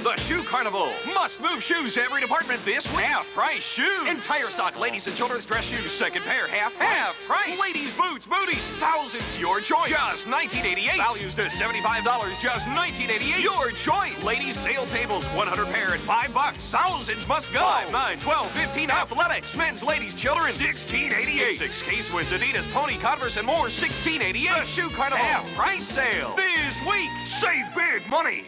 The Shoe Carnival. Must-move shoes every department this week. Half-price shoes. Entire stock ladies and children's dress shoes. Second pair, half price. Ladies' boots, booties, thousands, your choice. Just $19.88. Values to $75, just $19.88. Your choice. Ladies' sale tables, 100 pair at $5. Thousands must go. 5, 9, 12, 15. Athletics, men's, ladies, children, $16.88. 6 K-Swiss, Adidas, Pony, Converse, and more, $16.88. The Shoe Carnival half-price sale. This week, save big money.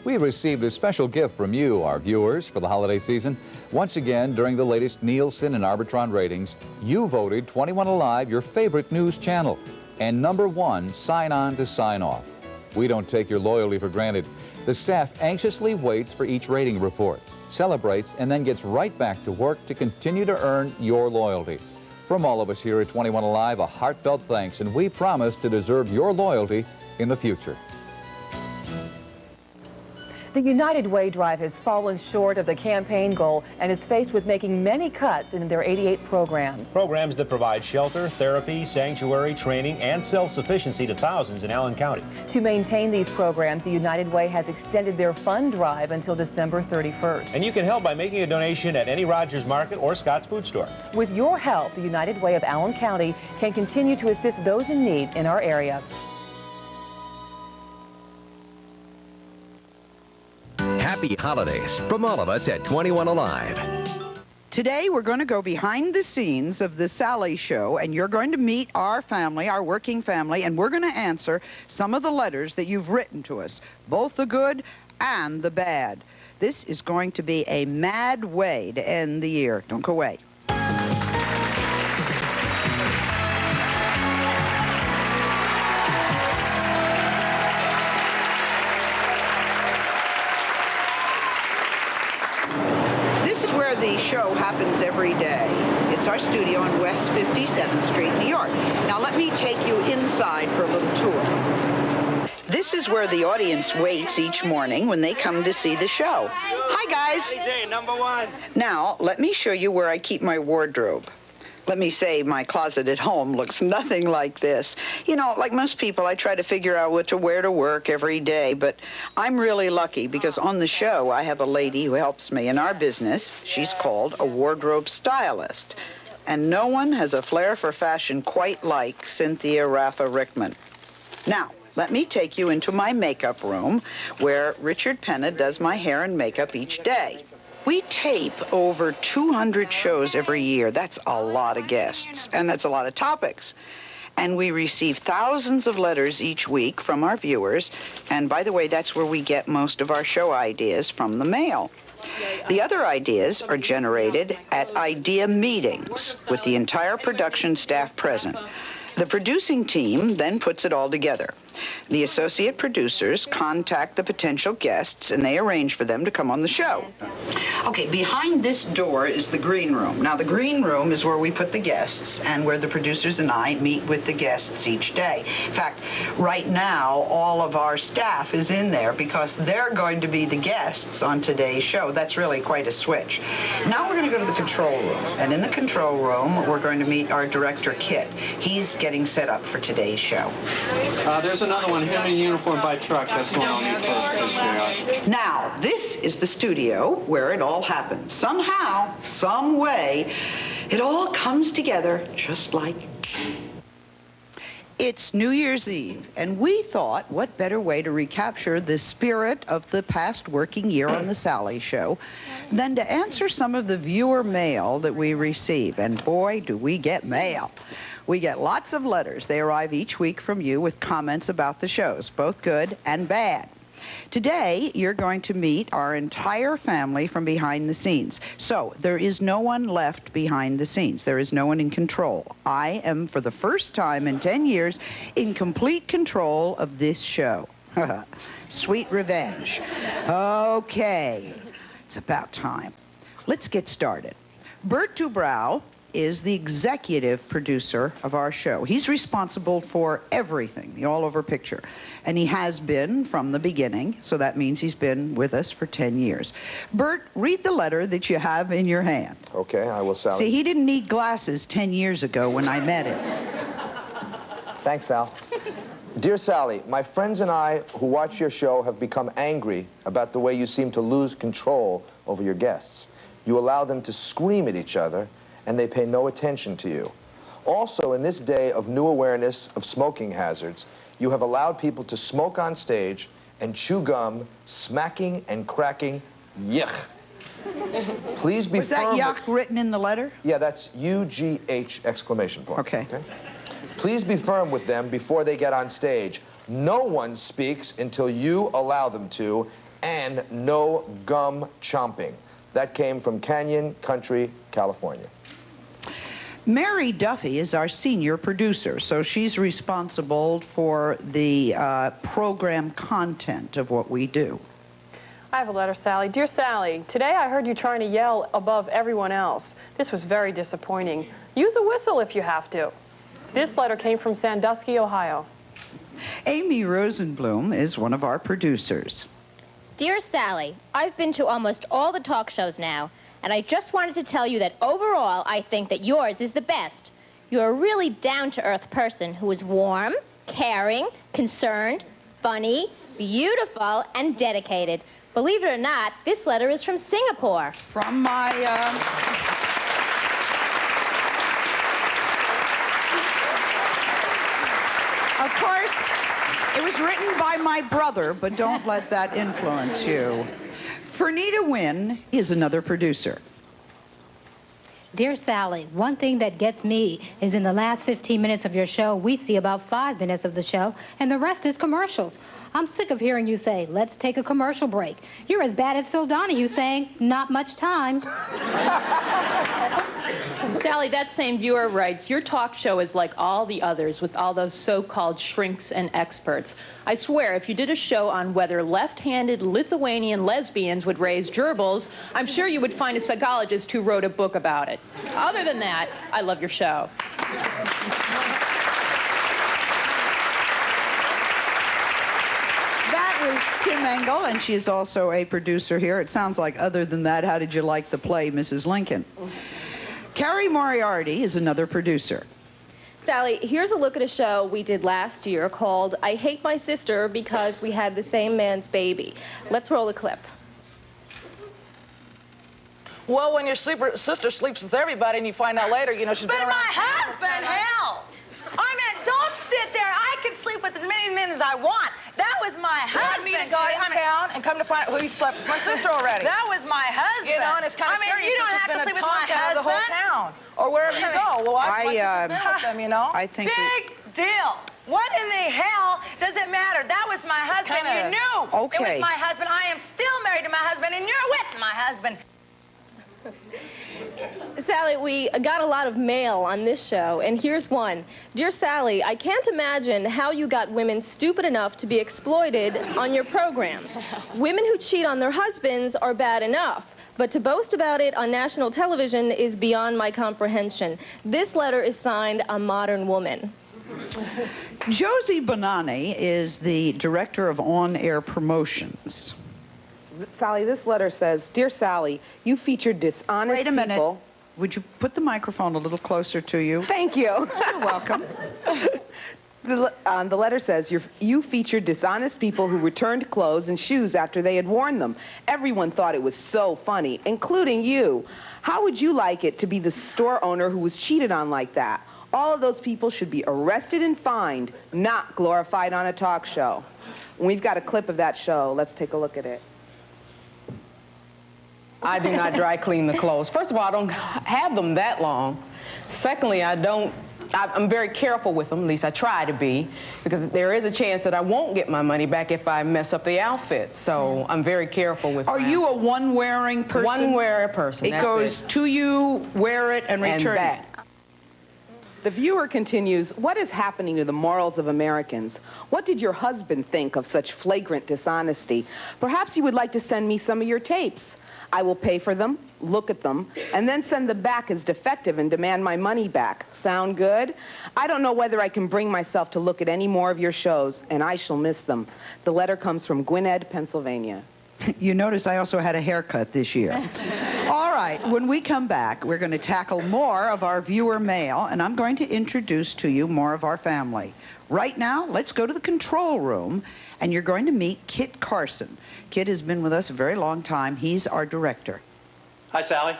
We received a special gift from you, our viewers, for the holiday season. Once again, during the latest Nielsen and Arbitron ratings, you voted 21 Alive your favorite news channel. And #1, sign on to sign off. We don't take your loyalty for granted. The staff anxiously waits for each rating report, celebrates, and then gets right back to work to continue to earn your loyalty. From all of us here at 21 Alive, a heartfelt thanks, and we promise to deserve your loyalty in the future. The United Way drive has fallen short of the campaign goal and is faced with making many cuts in their 88 programs. Programs that provide shelter, therapy, sanctuary, training, and self-sufficiency to thousands in Allen County. To maintain these programs, the United Way has extended their fund drive until December 31st. And you can help by making a donation at any Rogers Market or Scott's Food Store. With your help, the United Way of Allen County can continue to assist those in need in our area. Happy holidays from all of us at 21 Alive. Today we're going to go behind the scenes of the Sally Show, and you're going to meet our family, our working family, and we're going to answer some of the letters that you've written to us, both the good and the bad. This is going to be a mad way to end the year. Don't go away. The show happens every day. It's our studio on West 57th Street, New York. Now let me take you inside for a little tour. This is where the audience waits each morning when they come to see the show. Hi, guys. AJ, #1. Now, let me show you where I keep my wardrobe. Let me say my closet at home looks nothing like this. You know, like most people, I try to figure out what to wear to work every day, but I'm really lucky because on the show I have a lady who helps me in our business. She's called a wardrobe stylist. And no one has a flair for fashion quite like Cynthia Raffa Rickman. Now, let me take you into my makeup room where Richard Penna does my hair and makeup each day. We tape over 200 shows every year. That's a lot of guests, and that's a lot of topics. And we receive thousands of letters each week from our viewers. And by the way, that's where we get most of our show ideas, from the mail. The other ideas are generated at idea meetings with the entire production staff present. The producing team then puts it all together. The associate producers contact the potential guests, and they arrange for them to come on the show. Okay, behind this door is the green room. Now, the green room is where we put the guests and where the producers and I meet with the guests each day. In fact, right now, all of our staff is in there because they're going to be the guests on today's show. That's really quite a switch. Now we're going to go to the control room. And in the control room, we're going to meet our director, Kit. He's getting set up for today's show. There's another one, him in uniform by truck. That's the one I'll need for this year. Now, this is the studio where it all happens. Somehow, some way, it all comes together just like... It's New Year's Eve, and we thought, what better way to recapture the spirit of the past working year on the Sally Show than to answer some of the viewer mail that we receive. And boy, do we get mail. We get lots of letters. They arrive each week from you with comments about the shows, both good and bad. Today, you're going to meet our entire family from behind the scenes. So, there is no one left behind the scenes. There is no one in control. I am, for the first time in 10 years, in complete control of this show. Sweet revenge. Okay, it's about time. Let's get started. Bert Dubrow is the executive producer of our show. He's responsible for everything, the all-over picture. And he has been from the beginning, so that means he's been with us for 10 years. Bert, read the letter that you have in your hand. Okay, I will, Sally. See, he didn't need glasses 10 years ago when I met him. Thanks, Al. Dear Sally, my friends and I who watch your show have become angry about the way you seem to lose control over your guests. You allow them to scream at each other, and they pay no attention to you. Also, in this day of new awareness of smoking hazards, you have allowed people to smoke on stage and chew gum, smacking and cracking. Yuck. Please be Was that yuck written in the letter? Yeah, that's U-G-H exclamation point. Okay. Please be firm with them before they get on stage. No one speaks until you allow them to, and no gum chomping. That came from Canyon Country, California. Mary Duffy is our senior producer, so she's responsible for the program content of what we do. I have a letter, Sally. Dear Sally, today I heard you trying to yell above everyone else. This was very disappointing. Use a whistle if you have to. This letter came from Sandusky, Ohio. Amy Rosenblum is one of our producers. Dear Sally, I've been to almost all the talk shows now, and I just wanted to tell you that overall I think that yours is the best. You're a really down-to-earth person who is warm, caring, concerned, funny, beautiful, and dedicated. Believe it or not, this letter is from Singapore. From my, Of course, it was written by my brother, but don't let that influence you. Fernita Wynn is another producer. Dear Sally, one thing that gets me is in the last 15 minutes of your show, we see about 5 minutes of the show, and the rest is commercials. I'm sick of hearing you say, let's take a commercial break. You're as bad as Phil Donahue saying, not much time. Sally, that same viewer writes, your talk show is like all the others with all those so-called shrinks and experts. I swear, if you did a show on whether left-handed Lithuanian lesbians would raise gerbils, I'm sure you would find a psychologist who wrote a book about it. Other than that, I love your show. That was Kim Engel, and she is also a producer here. It sounds like, other than that, how did you like the play, Mrs. Lincoln? Carrie Moriarty is another producer. Sally, here's a look at a show we did last year called I Hate My Sister Because We Had the Same Man's Baby. Let's roll the clip. Well, when your sister sleeps with everybody and you find out later, you know, she's been around. But my husband, hell! I mean, don't sit there. I can sleep with as many men as I want. That was my husband. Meet a guy in town and come to find out who he slept with my sister already. That was my husband. You know, and it's kind of scary. You don't have to sleep with my husband. The whole town, or wherever you go. Well, I've with them, you know. I think big deal. What in the hell does it matter? That was my husband. You knew it was my husband. I am still married to my husband, and you're with my husband. Sally, we got a lot of mail on this show, and here's one. Dear Sally, I can't imagine how you got women stupid enough to be exploited on your program. Women who cheat on their husbands are bad enough, but to boast about it on national television is beyond my comprehension. This letter is signed A Modern Woman. Josie Bonani is the director of on-air promotions. Sally, this letter says, Dear Sally, you featured dishonest people. Wait a minute. Would you put the microphone a little closer to you? Thank you. You're welcome. The letter says, you featured dishonest people who returned clothes and shoes after they had worn them. Everyone thought it was so funny, including you. How would you like it to be the store owner who was cheated on like that? All of those people should be arrested and fined, not glorified on a talk show. We've got a clip of that show. Let's take a look at it. I do not dry clean the clothes. First of all, I don't have them that long. Secondly, I'm very careful with them, at least I try to be, because there is a chance that I won't get my money back if I mess up the outfit. So I'm very careful with that. Are you a one-wearing person? One-wearer person. It goes to you, wear it, and return it. The viewer continues, what is happening to the morals of Americans? What did your husband think of such flagrant dishonesty? Perhaps you would like to send me some of your tapes. I will pay for them, look at them, and then send them back as defective and demand my money back. Sound good? I don't know whether I can bring myself to look at any more of your shows, and I shall miss them. The letter comes from Gwinnett, Pennsylvania. You notice I also had a haircut this year. All right, when we come back, we're going to tackle more of our viewer mail, and I'm going to introduce to you more of our family. Right now, let's go to the control room, and you're going to meet Kit Carson. Kit has been with us a very long time. He's our director. Hi, Sally.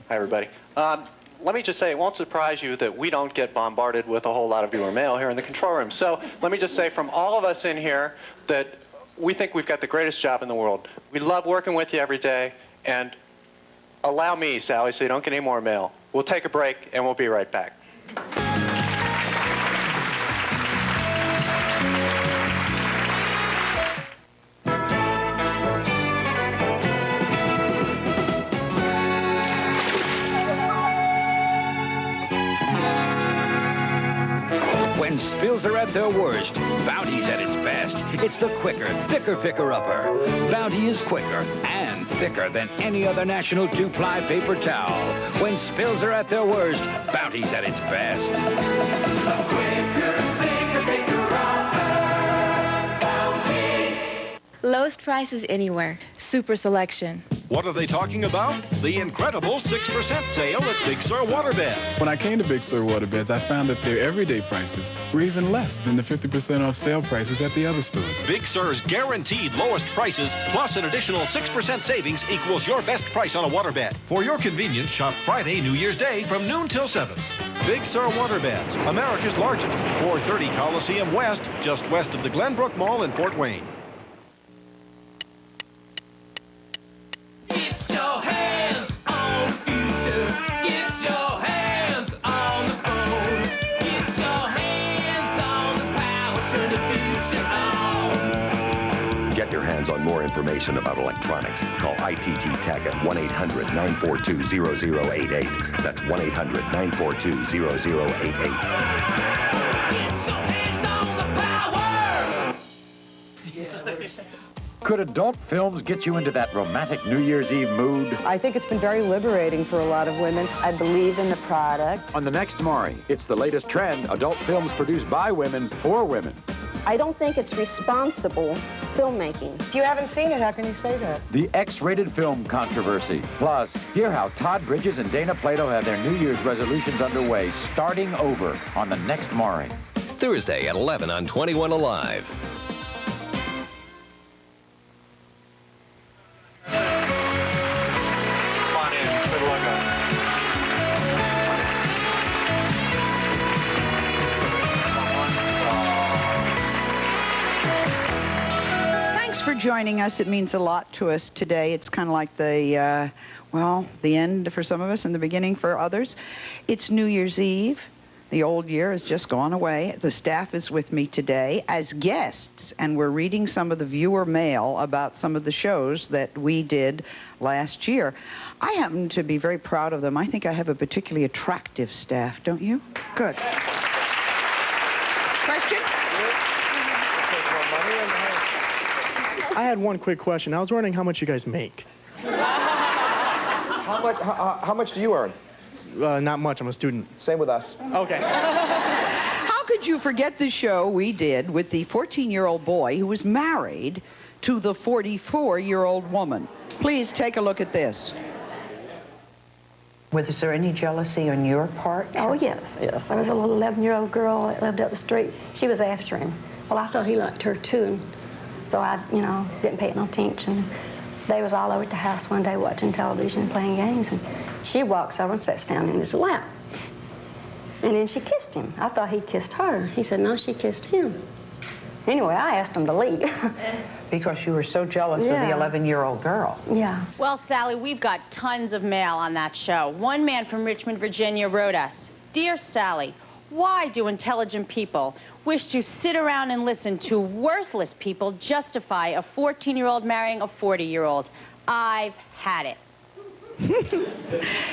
Hi, everybody. Let me just say, it won't surprise you that we don't get bombarded with a whole lot of viewer mail here in the control room. So let me just say from all of us in here that we think we've got the greatest job in the world. We love working with you every day. And allow me, Sally, so you don't get any more mail. We'll take a break, and we'll be right back. When spills are at their worst, Bounty's at its best. It's the quicker, thicker picker-upper. Bounty is quicker and thicker than any other national two-ply paper towel. When spills are at their worst, Bounty's at its best. The quicker, thicker picker-upper, Bounty. Lowest prices anywhere. Super selection. What are they talking about? The incredible 6% sale at Big Sur Waterbeds. When I came to Big Sur Waterbeds, I found that their everyday prices were even less than the 50% off sale prices at the other stores. Big Sur's guaranteed lowest prices plus an additional 6% savings equals your best price on a waterbed. For your convenience, shop Friday, New Year's Day from noon till 7. Big Sur Waterbeds, America's largest, 430 Coliseum West, just west of the Glenbrook Mall in Fort Wayne. Get your hands on the future. Get your hands on the phone. Get your hands on the power. Turn the future on. Get your hands on more information about electronics. Call ITT Tech at 1-800-942-0088. That's 1-800-942-0088. Could adult films get you into that romantic New Year's Eve mood? I think it's been very liberating for a lot of women. I believe in the product. On the next Maury, it's the latest trend, adult films produced by women for women. I don't think it's responsible filmmaking. If you haven't seen it, how can you say that? The X-rated film controversy. Plus, hear how Todd Bridges and Dana Plato have their New Year's resolutions underway, starting over on the next Maury. Thursday at 11 on 21 Alive. For joining us. It means a lot to us today. It's kind of like the, well, the end for some of us and the beginning for others. It's New Year's Eve. The old year has just gone away. The staff is with me today as guests, and we're reading some of the viewer mail about some of the shows that we did last year. I happen to be very proud of them. I think I have a particularly attractive staff, don't you? Good. Question? I had one quick question. I was wondering how much you guys make. How much do you earn? Not much. I'm a student. Same with us. Okay. How could you forget the show we did with the 14-year-old boy who was married to the 44-year-old woman? Please take a look at this. Was there any jealousy on your part? Oh, yes, yes. I was a little 11-year-old girl that lived up the street. She was after him. Well, I thought he liked her, too. So I, didn't pay it no attention. They was all over at the house one day watching television and playing games, and she walks over and sits down in his lap. And then she kissed him. I thought he kissed her. He said, no, she kissed him. Anyway, I asked him to leave. Because you were so jealous of the 11-year-old girl. Yeah. Well, Sally, we've got tons of mail on that show. One man from Richmond, Virginia wrote us, Dear Sally, why do intelligent people wish to sit around and listen to worthless people justify a 14-year-old marrying a 40-year-old? I've had it.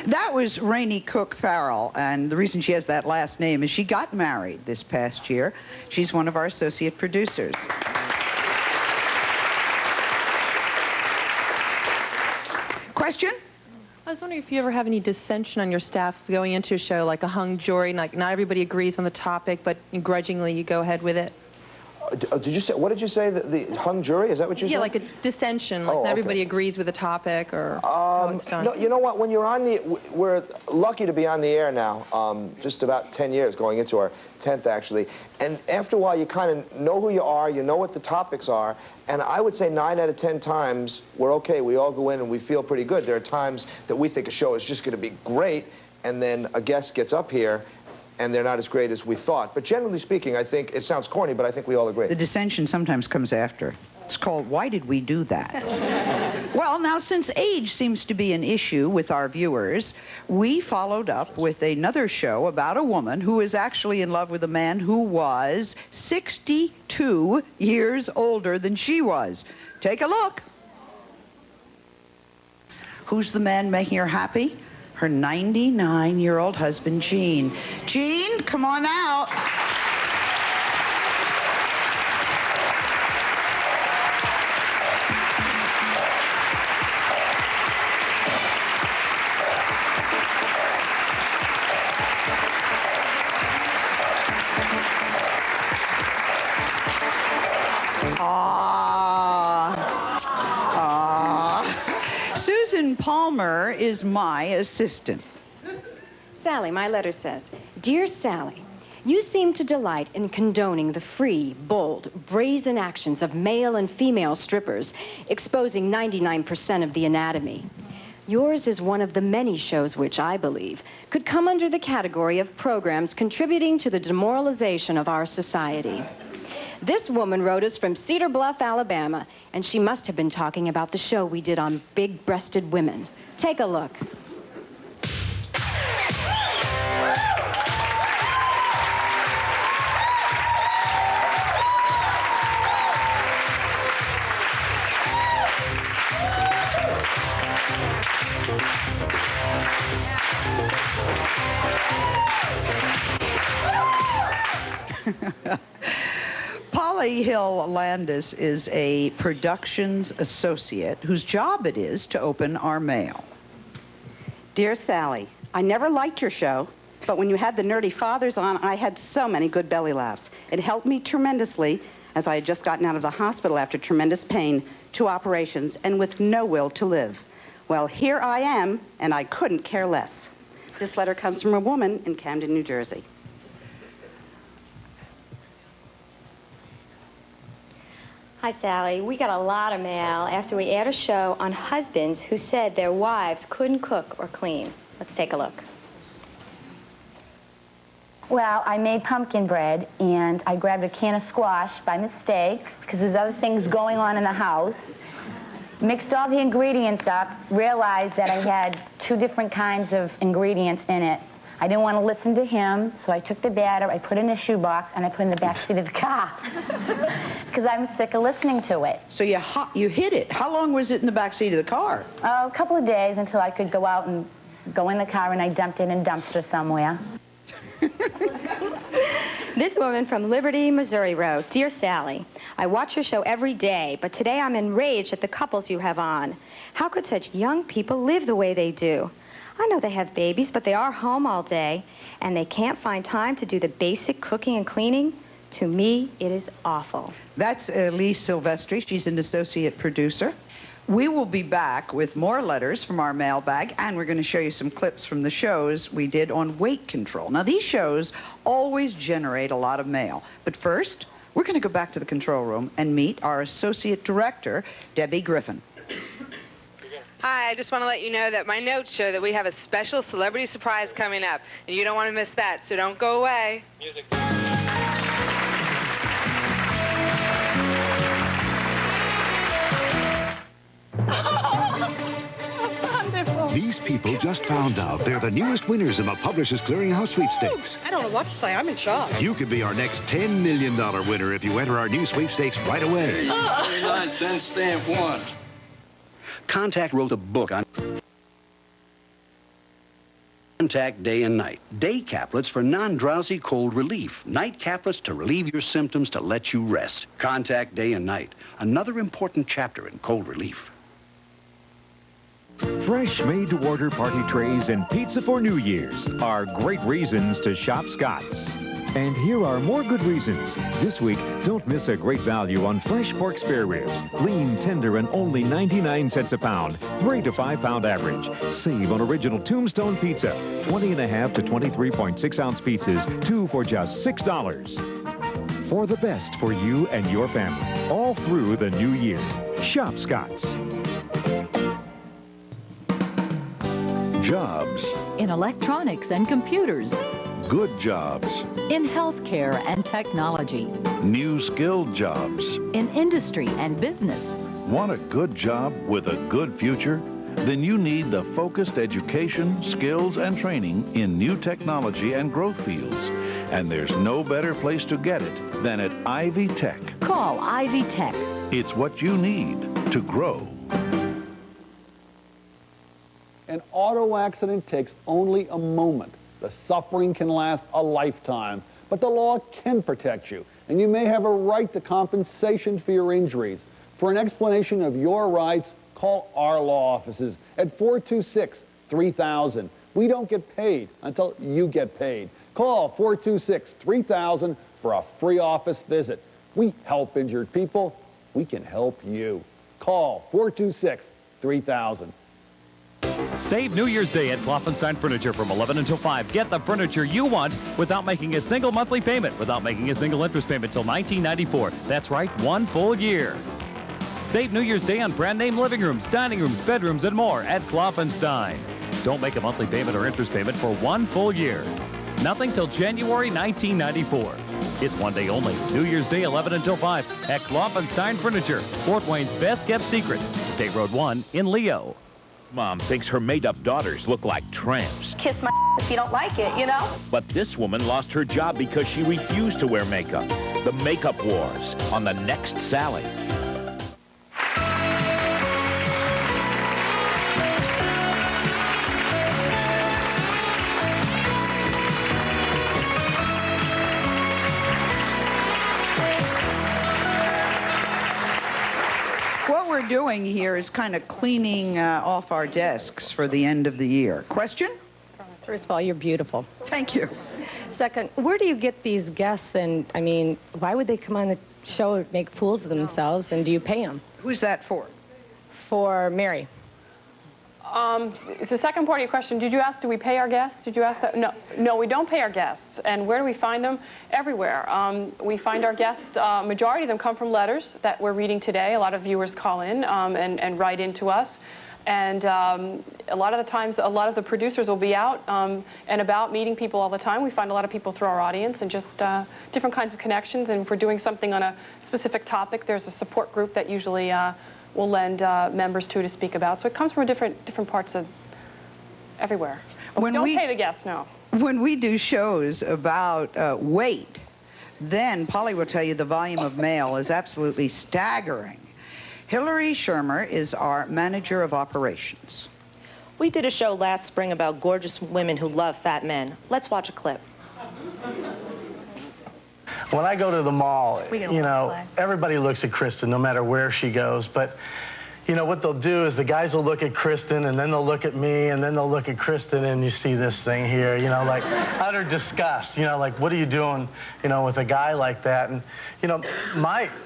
That was Rainey Cook Farrell, and the reason she has that last name is she got married this past year. She's one of our associate producers. Question? I was wondering if you ever have any dissension on your staff going into a show like a hung jury, like not everybody agrees on the topic, but grudgingly you go ahead with it. Did you say, what did you say, the hung jury? Is that what you said? Yeah, like a dissension, like everybody agrees with the topic or how it's done. No, you know what, when you're on the, we're lucky to be on the air now, just about 10 years, going into our 10th actually, and after a while you kind of know who you are, you know what the topics are, and I would say 9 out of 10 times we're okay, we all go in and we feel pretty good. There are times that we think a show is just going to be great, and then a guest gets up here and they're not as great as we thought. But generally speaking, I think, it sounds corny, but I think we all agree. The dissension sometimes comes after. It's called, why did we do that? Well, now, since age seems to be an issue with our viewers, we followed up with another show about a woman who is actually in love with a man who was 62 years older than she was. Take a look. Who's the man making her happy? Her 99-year-old husband, Gene. Gene, come on out. Susan Palmer is my assistant. Sally, my letter says, Dear Sally, you seem to delight in condoning the free, bold, brazen actions of male and female strippers, exposing 99% of the anatomy. Yours is one of the many shows which, I believe, could come under the category of programs contributing to the demoralization of our society. This woman wrote us from Cedar Bluff, Alabama, and she must have been talking about the show we did on big-breasted women. Take a look. Polly Hill Landis is a productions associate whose job it is to open our mail. Dear Sally, I never liked your show, but when you had the nerdy fathers on, I had so many good belly laughs. It helped me tremendously, as I had just gotten out of the hospital after tremendous pain, 2 operations, and with no will to live. Well, here I am, and I couldn't care less. This letter comes from a woman in Camden, New Jersey. Hi, Sally. We got a lot of mail after we aired a show on husbands who said their wives couldn't cook or clean. Let's take a look. Well, I made pumpkin bread, and I grabbed a can of squash by mistake, because there's other things going on in the house. Mixed all the ingredients up, realized that I had 2 different kinds of ingredients in it. I didn't want to listen to him, so I took the batter, I put it in a shoebox, and I put it in the back seat of the car. Because I'm sick of listening to it. So you hid it. How long was it in the back seat of the car? Oh, a couple of days until I could go out and go in the car, and I dumped it in a dumpster somewhere. This woman from Liberty, Missouri wrote, Dear Sally, I watch your show every day, but today I'm enraged at the couples you have on. How could such young people live the way they do? I know they have babies, but they are home all day, and they can't find time to do the basic cooking and cleaning. To me, it is awful. That's Elise Silvestri. She's an associate producer. We will be back with more letters from our mailbag, and we're going to show you some clips from the shows we did on weight control. Now, these shows always generate a lot of mail. But first, we're going to go back to the control room and meet our associate director, Debbie Griffin. Hi, I just want to let you know that my notes show that we have a special celebrity surprise coming up, and you don't want to miss that, so don't go away. Music. These people just found out they're the newest winners in the Publishers Clearinghouse sweepstakes. I don't know what to say. I'm in shock. You could be our next $10 million winner if you enter our new sweepstakes right away. 99 cents, stamp 1. Contact wrote a book on Contact Day and Night. Day caplets for non-drowsy cold relief. Night caplets to relieve your symptoms to let you rest. Contact Day and Night. Another important chapter in cold relief. Fresh made-to-order party trays and pizza for New Year's are great reasons to shop Scott's. And here are more good reasons. This week, don't miss a great value on fresh pork spare ribs. Lean, tender, and only 99 cents a pound. 3 to 5 pound average. Save on original Tombstone Pizza. 20.5 to 23.6 ounce pizzas, 2 for just $6. For the best for you and your family, all through the new year. Shop Scott's. Jobs. In electronics and computers. Good jobs. In healthcare and technology. New skilled jobs. In industry and business. Want a good job with a good future? Then you need the focused education, skills, and training in new technology and growth fields. And there's no better place to get it than at Ivy Tech. Call Ivy Tech. It's what you need to grow. An auto accident takes only a moment. The suffering can last a lifetime, but the law can protect you, and you may have a right to compensation for your injuries. For an explanation of your rights, call our law offices at 426-3000. We don't get paid until you get paid. Call 426-3000 for a free office visit. We help injured people. We can help you. Call 426-3000. Save New Year's Day at Klopfenstein Furniture from 11 until 5. Get the furniture you want without making a single monthly payment, without making a single interest payment till 1994. That's right, 1 full year. Save New Year's Day on brand name living rooms, dining rooms, bedrooms, and more at Klopfenstein. Don't make a monthly payment or interest payment for 1 full year. Nothing till January 1994. It's 1 day only. New Year's Day, 11 until 5 at Klopfenstein Furniture, Fort Wayne's best kept secret. State Road 1 in Leo. Mom thinks her made-up daughters look like tramps. Kiss my if you don't like it, you know? But this woman lost her job because she refused to wear makeup. The Makeup Wars on the next Sally. What we're doing here is kind of cleaning off our desks for the end of the year. Question? First of all, you're beautiful. Thank you. Second, where do you get these guests? And, I mean, why would they come on the show and make fools of themselves? And do you pay them? Who's that for? For Mary. The second part of your question, did you ask, do we pay our guests? Did you ask that? No, we don't pay our guests. And where do we find them? Everywhere. We find our guests, majority of them come from letters that we're reading today. A lot of viewers call in and write into us. And a lot of the times, a lot of the producers will be out and about meeting people all the time. We find a lot of people through our audience and just different kinds of connections. And if we're doing something on a specific topic, there's a support group that usually we'll lend members to speak about. So it comes from different parts of everywhere. But we don't pay the guests, no. When we do shows about weight, then Polly will tell you the volume of mail is absolutely staggering. Hillary Shermer is our manager of operations. We did a show last spring about gorgeous women who love fat men. Let's watch a clip. When I go to the mall, you know, everybody looks at Kristen no matter where she goes, but you know, what they'll do is the guys will look at Kristen and then they'll look at me and then they'll look at Kristen and you see this thing here, you know, like utter disgust, you know, like what are you doing, you know, with a guy like that? And, you know,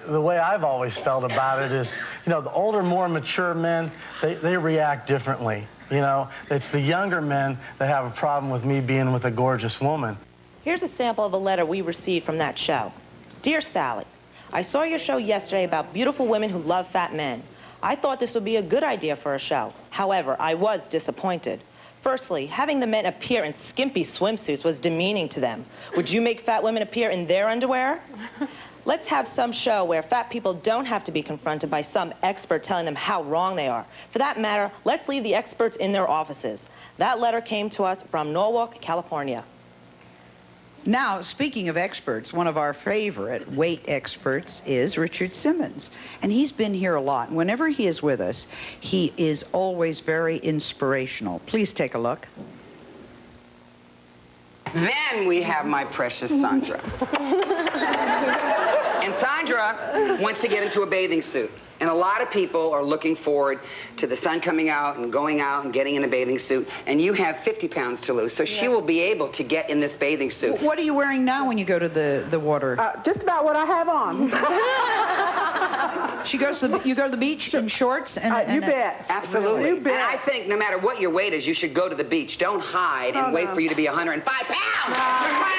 the way I've always felt about it is, you know, the older, more mature men, they react differently, you know. It's the younger men that have a problem with me being with a gorgeous woman. Here's a sample of a letter we received from that show. Dear Sally, I saw your show yesterday about beautiful women who love fat men. I thought this would be a good idea for a show. However, I was disappointed. Firstly, having the men appear in skimpy swimsuits was demeaning to them. Would you make fat women appear in their underwear? Let's have some show where fat people don't have to be confronted by some expert telling them how wrong they are. For that matter, let's leave the experts in their offices. That letter came to us from Norwalk, California. Now, speaking of experts, one of our favorite weight experts is Richard Simmons. And he's been here a lot. And whenever he is with us, he is always very inspirational. Please take a look. Then we have my precious Sandra. And Sandra wants to get into a bathing suit. And a lot of people are looking forward to the sun coming out and going out and getting in a bathing suit. And you have 50 pounds to lose, so she will be able to get in this bathing suit. What are you wearing now when you go to the water? Just about what I have on. She goes to you go to the beach in shorts and you bet. Absolutely. You bet. And I think no matter what your weight is, you should go to the beach. Don't hide and wait for you to be 105 pounds.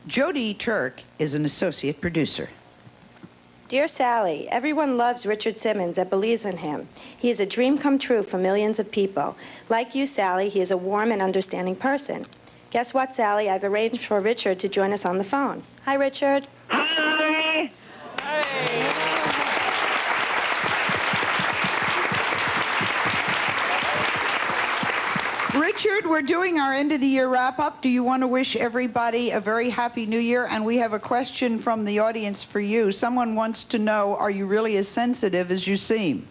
Jody Turk is an associate producer. Dear Sally, everyone loves Richard Simmons and believes in him. He is a dream come true for millions of people. Like you, Sally, he is a warm and understanding person. Guess what, Sally? I've arranged for Richard to join us on the phone. Hi, Richard. Hi. Richard, we're doing our end of the year wrap up. Do you want to wish everybody a very happy new year? And we have a question from the audience for you. Someone wants to know, are you really as sensitive as you seem?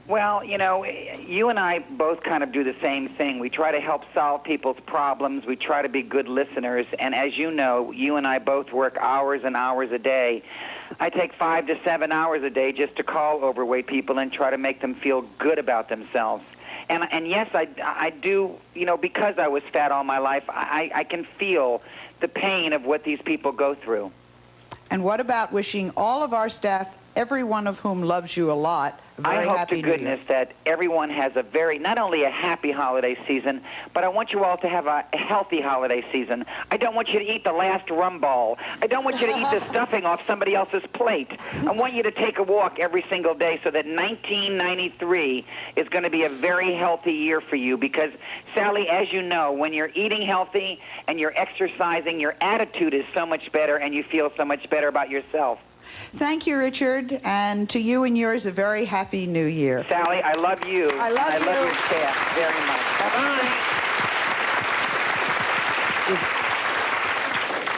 Well, you know, you and I both kind of do the same thing. We try to help solve people's problems. We try to be good listeners. And as you know, you and I both work hours and hours a day. I take 5 to 7 hours a day just to call overweight people and try to make them feel good about themselves. And yes, I do, you know, because I was fat all my life, I can feel the pain of what these people go through. And what about wishing all of our staff, every one of whom loves you a lot, a very I hope happy to New Year? goodness that everyone has a very, not only a happy holiday season, but I want you all to have a healthy holiday season. I don't want you to eat the last rum ball. I don't want you to eat the stuffing off somebody else's plate. I want you to take a walk every single day so that 1993 is going to be a very healthy year for you because, Sally, as you know, when you're eating healthy and you're exercising, your attitude is so much better and you feel so much better about yourself. Thank you, Richard, and to you and yours, a very happy New Year. Sally, I love you. I love you. I love your staff very much. Bye-bye.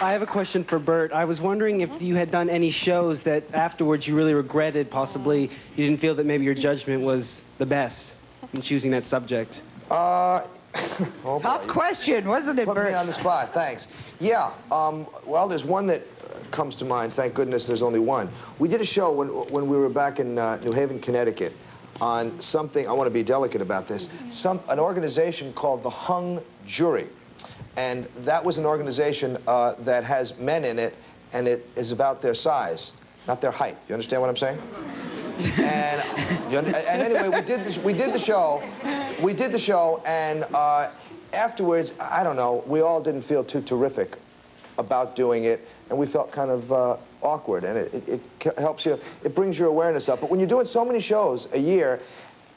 I have a question for Bert. I was wondering if you had done any shows that afterwards you really regretted, possibly you didn't feel that maybe your judgment was the best in choosing that subject. Oh Tough question, wasn't it, Put Bert? me on the spot, thanks. Yeah, well, there's one that comes to mind. Thank goodness there's only one. We did a show when we were back in New Haven, Connecticut, on something, I want to be delicate about this, an organization called the Hung Jury. And that was an organization that has men in it, and it is about their size, not their height. You understand what I'm saying? And anyway, we did the show, and afterwards, I don't know, we all didn't feel too terrific about doing it, and we felt kind of awkward, and it helps you, it brings your awareness up. But when you're doing so many shows a year,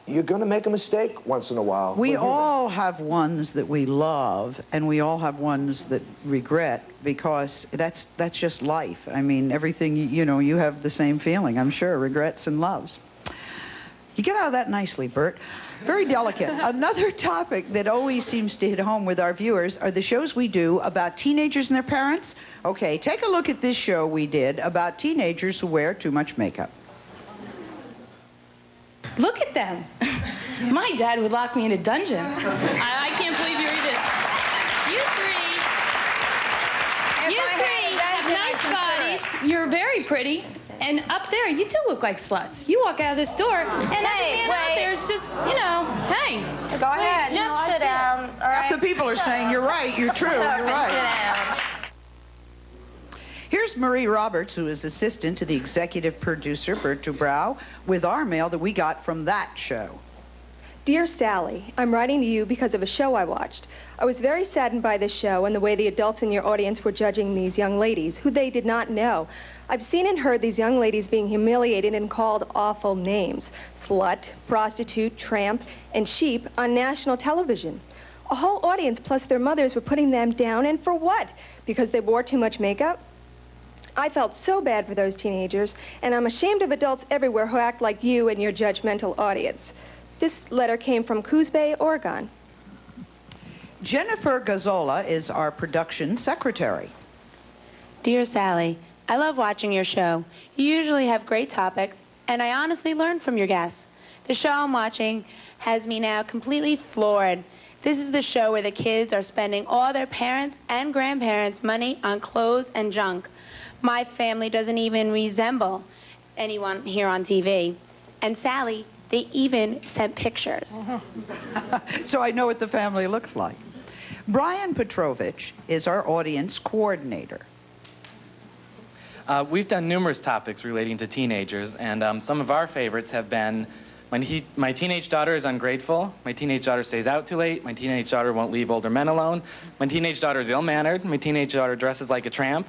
you're going to make a mistake once in a while. We all have ones that we love, and we all have ones that regret, because that's just life. I mean, everything, you know, you have the same feeling, I'm sure, regrets and loves. You get out of that nicely, Bert. Very delicate. Another topic that always seems to hit home with our viewers are the shows we do about teenagers and their parents. Okay, take a look at this show we did about teenagers who wear too much makeup. Look at them. My dad would lock me in a dungeon. I can't believe you're even... You three have nice bodies. You're very pretty. And up there, you do look like sluts. You walk out of this door, and every man out there is just, you know, hey. Go ahead. Just sit down. All right? Half the people are saying, you're right, you're true, you're right. Here's Marie Roberts, who is assistant to the executive producer, Bert Dubrow, with our mail that we got from that show. Dear Sally, I'm writing to you because of a show I watched. I was very saddened by this show and the way the adults in your audience were judging these young ladies, who they did not know. I've seen and heard these young ladies being humiliated and called awful names, slut, prostitute, tramp, and sheep, on national television. A whole audience plus their mothers were putting them down, and for what? Because they wore too much makeup? I felt so bad for those teenagers, and I'm ashamed of adults everywhere who act like you and your judgmental audience. This letter came from Coos Bay, Oregon. Jennifer Gazzola is our production secretary. Dear Sally, I love watching your show. You usually have great topics, and I honestly learn from your guests. The show I'm watching has me now completely floored. This is the show where the kids are spending all their parents' and grandparents' money on clothes and junk. My family doesn't even resemble anyone here on TV. And Sally, they even sent pictures. So I know what the family looks like. Brian Petrovich is our audience coordinator. We've done numerous topics relating to teenagers, and some of our favorites have been my teenage daughter is ungrateful, my teenage daughter stays out too late, my teenage daughter won't leave older men alone, my teenage daughter is ill-mannered, my teenage daughter dresses like a tramp,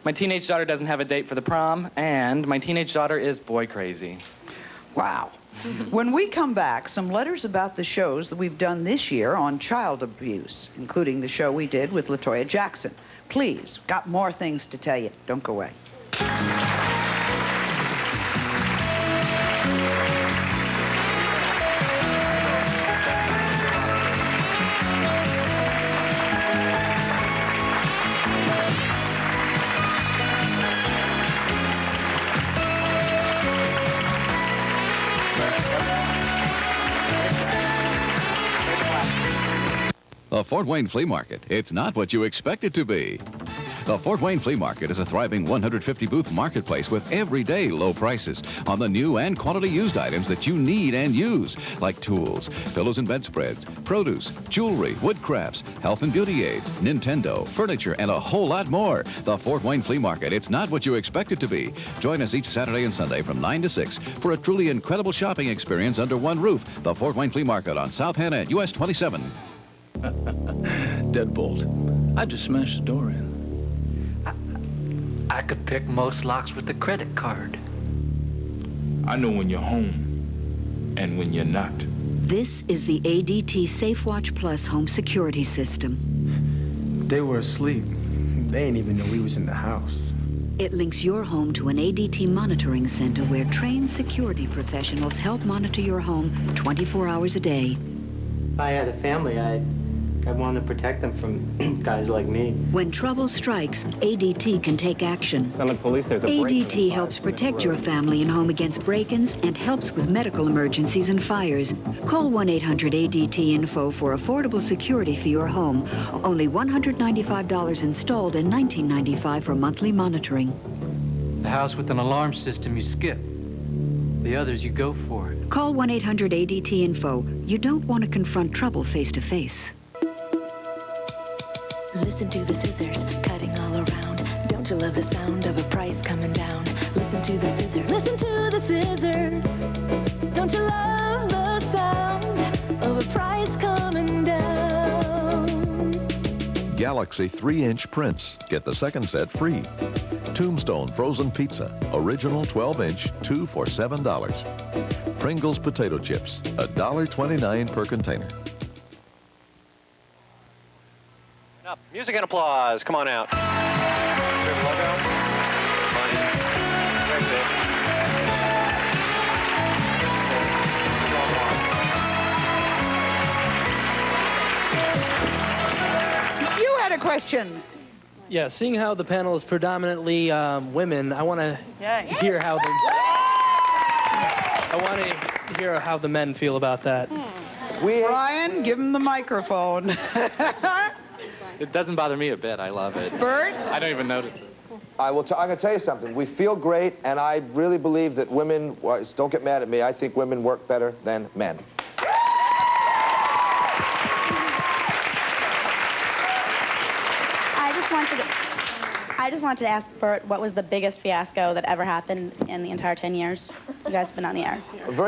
my teenage daughter doesn't have a date for the prom, and my teenage daughter is boy crazy. Wow. When we come back, some letters about the shows that we've done this year on child abuse, including the show we did with LaToya Jackson. Please, got more things to tell you. Don't go away. The Fort Wayne Flea Market. It's not what you expect it to be. The Fort Wayne Flea Market is a thriving 150-booth marketplace with everyday low prices on the new and quality used items that you need and use, like tools, pillows and bedspreads, produce, jewelry, wood crafts, health and beauty aids, Nintendo, furniture, and a whole lot more. The Fort Wayne Flea Market. It's not what you expect it to be. Join us each Saturday and Sunday from 9 to 6 for a truly incredible shopping experience under one roof. The Fort Wayne Flea Market on South Hannah, US 27. Deadbolt. I just smashed the door in. I could pick most locks with a credit card. I know when you're home and when you're not. This is the ADT SafeWatch Plus home security system. They were asleep. They didn't even know we was in the house. It links your home to an ADT monitoring center where trained security professionals help monitor your home 24 hours a day. If I had a family, I'd want to protect them from guys like me. When trouble strikes, ADT can take action. Sound like police, there's a ADT helps protect your family and home against break-ins and helps with medical emergencies and fires. Call 1-800-ADT-INFO for affordable security for your home. Only $195 installed and $19.95 for monthly monitoring. The house with an alarm system you skip. The others you go for. Call 1-800-ADT-INFO. You don't want to confront trouble face-to-face. Listen to the scissors cutting all around. Don't you love the sound of a price coming down? Listen to the scissors. Listen to the scissors. Don't you love the sound of a price coming down? Galaxy 3-inch prints. Get the second set free. Tombstone frozen pizza. Original 12-inch, 2 for $7. Pringles potato chips. $1.29 per container. Up. Music and applause. Come on out. There's the logo. Money. There's it. You had a question. Yeah, seeing how the panel is predominantly women, I want to hear how the men feel about that. Brian, give him the microphone. It doesn't bother me a bit. I love it. Bert? I don't even notice it. I'm going to tell you something. We feel great, and I really believe that women, well, don't get mad at me, I think women work better than men. I just wanted to ask Bert, what was the biggest fiasco that ever happened in the entire 10 years you guys have been on the air?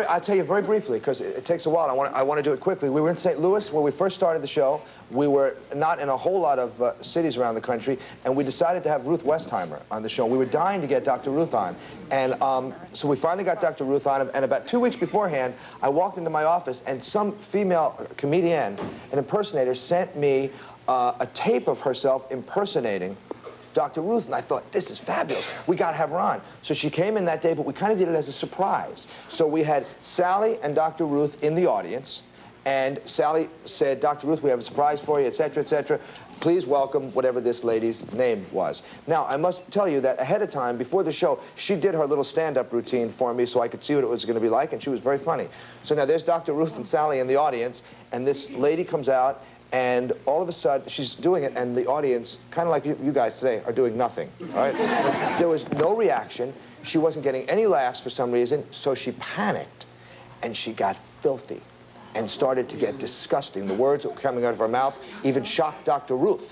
I'll tell you very briefly, because it takes a while. I want to do it quickly. We were in St. Louis where we first started the show. We were not in a whole lot of cities around the country, and we decided to have Ruth Westheimer on the show. We were dying to get Dr. Ruth on. And so we finally got Dr. Ruth on, and about 2 weeks beforehand, I walked into my office, and some female comedian, an impersonator, sent me a tape of herself impersonating Dr. Ruth, and I thought, this is fabulous. We got to have her on. So she came in that day, but we kind of did it as a surprise. So we had Sally and Dr. Ruth in the audience, and Sally said, Dr. Ruth, we have a surprise for you, et cetera, et cetera. Please welcome whatever this lady's name was. Now, I must tell you that ahead of time, before the show, she did her little stand-up routine for me so I could see what it was going to be like, and she was very funny. So now there's Dr. Ruth and Sally in the audience, and this lady comes out, and all of a sudden, she's doing it, and the audience, kind of like you guys today, are doing nothing, all right? There was no reaction. She wasn't getting any laughs for some reason, so she panicked, and she got filthy and started to get disgusting. The words that were coming out of her mouth even shocked Dr. Ruth.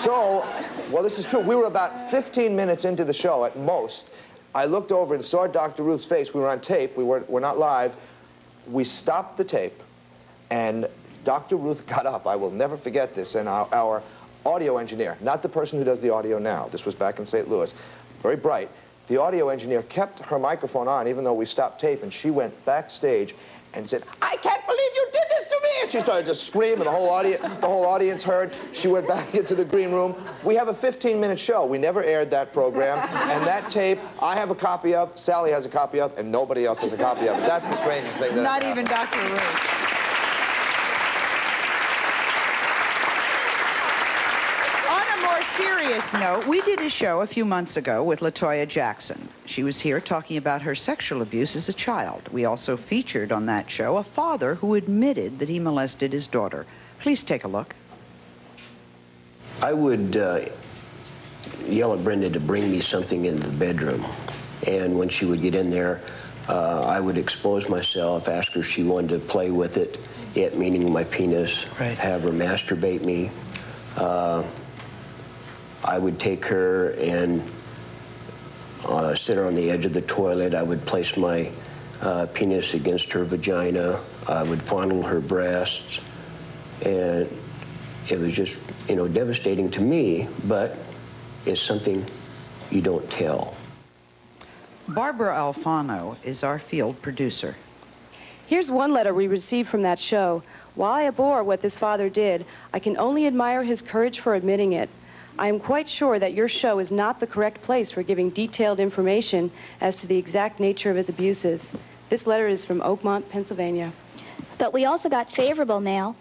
So, well, this is true. We were about 15 minutes into the show at most. I looked over and saw Dr. Ruth's face. We were on tape. We're not live. We stopped the tape, and Dr. Ruth got up. I will never forget this. And our audio engineer, not the person who does the audio now, this was back in St. Louis, very bright, the audio engineer kept her microphone on even though we stopped tape, and she went backstage and said, "I can't believe you did this to me!" And she started to scream, and the whole audience heard. She went back into the green room. We have a 15-minute show. We never aired that program. And that tape, I have a copy of, Sally has a copy of, and nobody else has a copy of it. That's the strangest thing that Not even Dr. Ruth. Serious note, we did a show a few months ago with LaToya Jackson. She was here talking about her sexual abuse as a child. We also featured on that show a father who admitted that he molested his daughter. Please take a look. I would yell at Brenda to bring me something into the bedroom. And when she would get in there, I would expose myself, ask her if she wanted to play with it, meaning my penis, right. Have her masturbate me. I would take her and sit her on the edge of the toilet. I would place my penis against her vagina. I would fondle her breasts. And it was just, you know, devastating to me, but it's something you don't tell. Barbara Alfano is our field producer. Here's one letter we received from that show. While I abhor what this father did, I can only admire his courage for admitting it. I am quite sure that your show is not the correct place for giving detailed information as to the exact nature of his abuses. This letter is from Oakmont, Pennsylvania. But we also got favorable mail.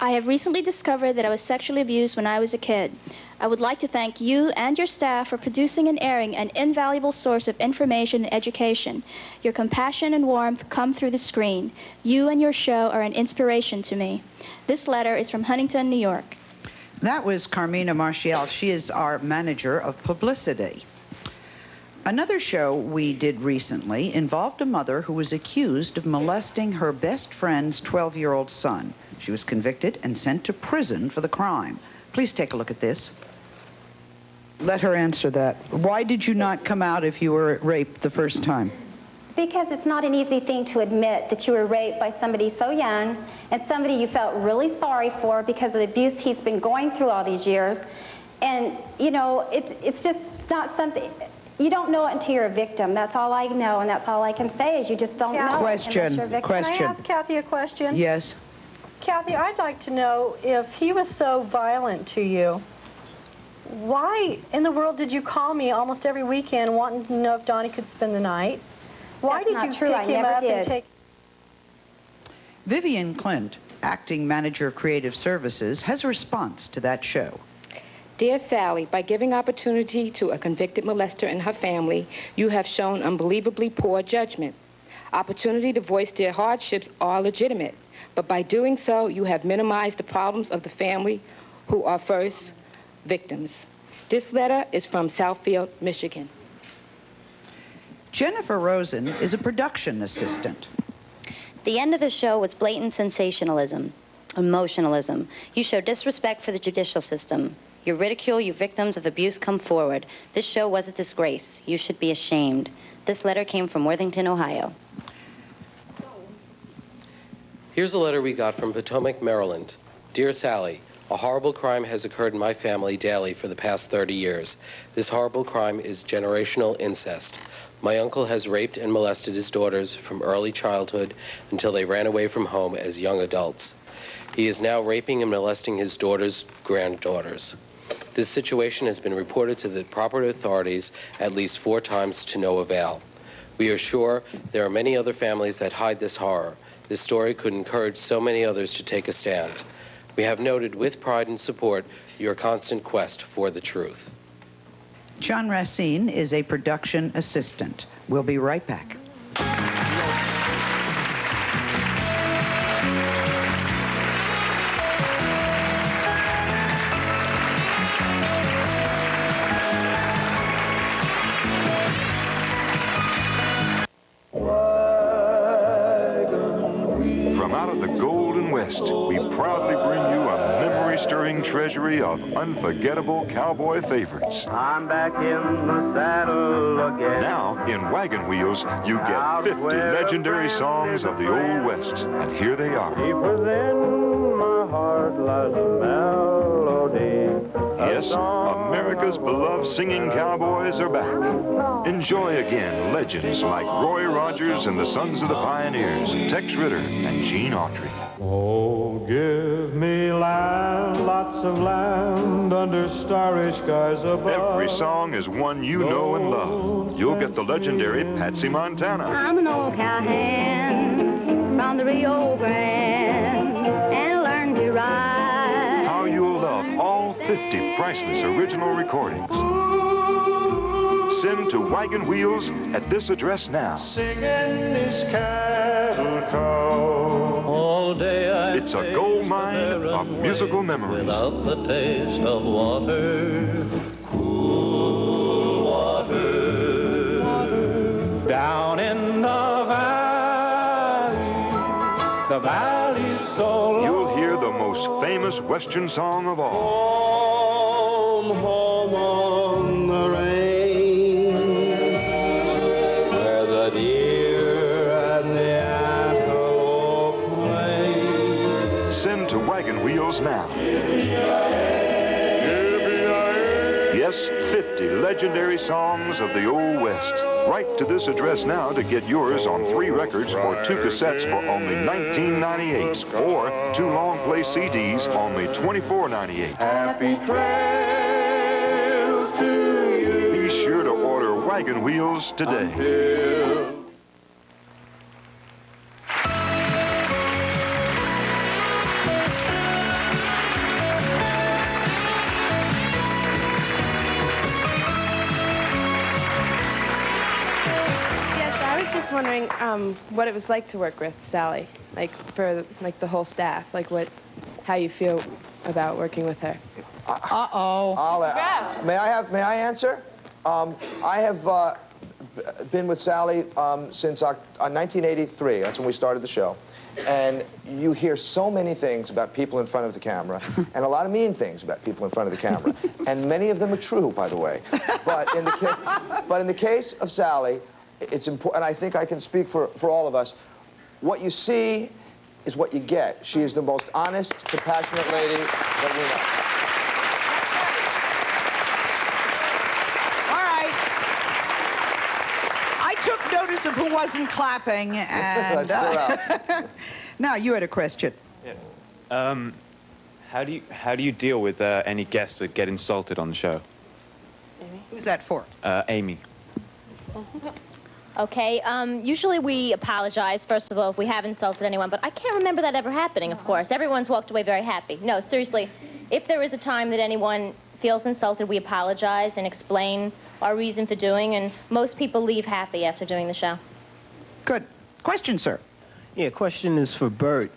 I have recently discovered that I was sexually abused when I was a kid. I would like to thank you and your staff for producing and airing an invaluable source of information and education. Your compassion and warmth come through the screen. You and your show are an inspiration to me. This letter is from Huntington, New York. That was Carmina Martial. She is our manager of publicity. Another show we did recently involved a mother who was accused of molesting her best friend's 12-year-old son. She was convicted and sent to prison for the crime. Please take a look at this. Let her answer that. Why did you not come out if you were raped the first time? Because it's not an easy thing to admit that you were raped by somebody so young and somebody you felt really sorry for because of the abuse he's been going through all these years. And, you know, it's just not something, you don't know it until you're a victim. That's all I know, and that's all I can say is you just don't know unless you're a victim. Can I ask Kathy a question? Yes. Kathy, I'd like to know if he was so violent to you, why in the world did you call me almost every weekend wanting to know if Donnie could spend the night? Why did you pick him up and take... Vivian Clint, acting manager of creative services, has a response to that show. Dear Sally, by giving opportunity to a convicted molester and her family, you have shown unbelievably poor judgment. Opportunity to voice their hardships are legitimate, but by doing so, you have minimized the problems of the family who are first victims. This letter is from Southfield, Michigan. Jennifer Rosen is a production assistant. The end of the show was blatant sensationalism, emotionalism. You show disrespect for the judicial system. You ridicule you victims of abuse come forward. This show was a disgrace. You should be ashamed. This letter came from Worthington, Ohio. Here's a letter we got from Potomac, Maryland. Dear Sally, a horrible crime has occurred in my family daily for the past 30 years. This horrible crime is generational incest. My uncle has raped and molested his daughters from early childhood until they ran away from home as young adults. He is now raping and molesting his daughter's granddaughters. This situation has been reported to the proper authorities at least 4 times to no avail. We are sure there are many other families that hide this horror. This story could encourage so many others to take a stand. We have noted with pride and support your constant quest for the truth. John Racine is a production assistant. We'll be right back. From out of the Golden West, we proudly bring you a memory-stirring treasury of unforgettable cowboy favorites. I'm back in the saddle again. Now, in Wagon Wheels, you get 50 legendary songs of the Old West. And here they are. Deep within my heart lies a melody. Yes, America's beloved singing cowboys are back. Enjoy again legends like Roy Rogers and the Sons of the Pioneers, Tex Ritter and Gene Autry. Oh, give me land, lots of land under starry skies above. Every song is one you know and love. You'll get the legendary Patsy Montana. I'm an old cowhand from the Rio Grande and learned to ride. How you'll love all 50 priceless original recordings. Send to Wagon Wheels at this address now. Singing this cattle call. All day I It's a gold mine of musical memories. without the taste of water. Cool water. Down in the valley's so long. You'll hear the most famous Western song of all. Home, home on the range, where the deer and the antelope play. Send to Wagon Wheels now. Yes, 50 legendary songs of the Old West. Write to this address now to get yours on 3 records or 2 cassettes for only $19.98, or 2 long play CDs only $24.98. Happy trails to you. Be sure to order Wagon Wheels today. Just wondering what it was like to work with Sally, like for like the whole staff, like how you feel about working with her. May I answer? I have been with Sally since 1983. That's when we started the show. And you hear so many things about people in front of the camera, and a lot of mean things about people in front of the camera. And many of them are true, by the way. But in the case of Sally, it's important, and I think I can speak for all of us. What you see is what you get. She is the most honest, compassionate lady that we know. All right. I took notice of who wasn't clapping, and now you had a question. Yeah. How do you deal with any guests that get insulted on the show? Amy? Who's that for? Amy. Okay, usually we apologize, first of all, if we have insulted anyone, but I can't remember that ever happening, of course. Everyone's walked away very happy. No, seriously, if there is a time that anyone feels insulted, we apologize and explain our reason for doing, and most people leave happy after doing the show. Good. Question, sir. Yeah, question is for Bert.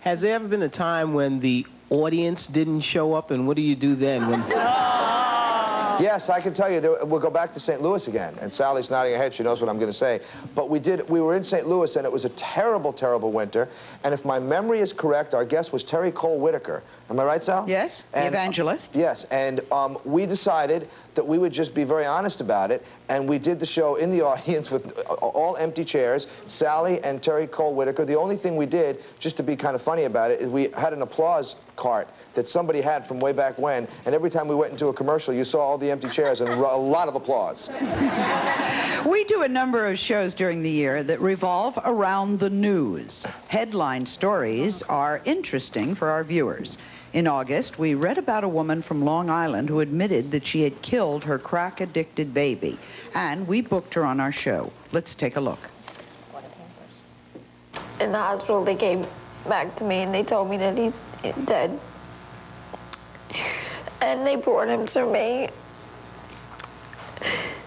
Has there ever been a time when the audience didn't show up, and what do you do then? When... Yes, I can tell you. We'll go back to St. Louis again, and Sally's nodding her head. She knows what I'm going to say. But we were in St. Louis, and it was a terrible, terrible winter. And if my memory is correct, our guest was Terry Cole Whitaker. Am I right, Sal? Yes, the evangelist. Yes, and we decided that we would just be very honest about it, and we did the show in the audience with all empty chairs, Sally and Terry Cole Whitaker. The only thing we did, just to be kind of funny about it, is we had an applause cart that somebody had from way back when, and every time we went into a commercial, you saw all the empty chairs and a lot of applause. We do a number of shows during the year that revolve around the news. Headline stories are interesting for our viewers. In August, we read about a woman from Long Island who admitted that she had killed her crack-addicted baby, and we booked her on our show. Let's take a look. In the hospital, they came back to me and they told me that he's dead. and they brought him to me.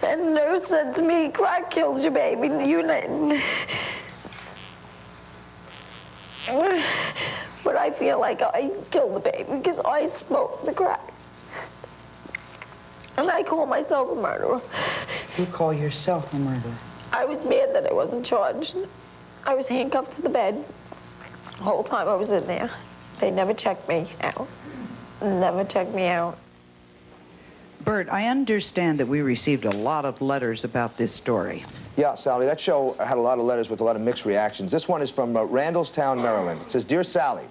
And the nurse said to me, crack kills you, baby. But I feel like I killed the baby because I smoked the crack. And I call myself a murderer. You call yourself a murderer? I was mad that I wasn't charged. I was handcuffed to the bed the whole time I was in there. They never checked me out. Never checked me out. Bert, I understand that we received a lot of letters about this story. Yeah, Sally, that show had a lot of letters with a lot of mixed reactions. This one is from Randallstown, Maryland. It says, Dear Sally,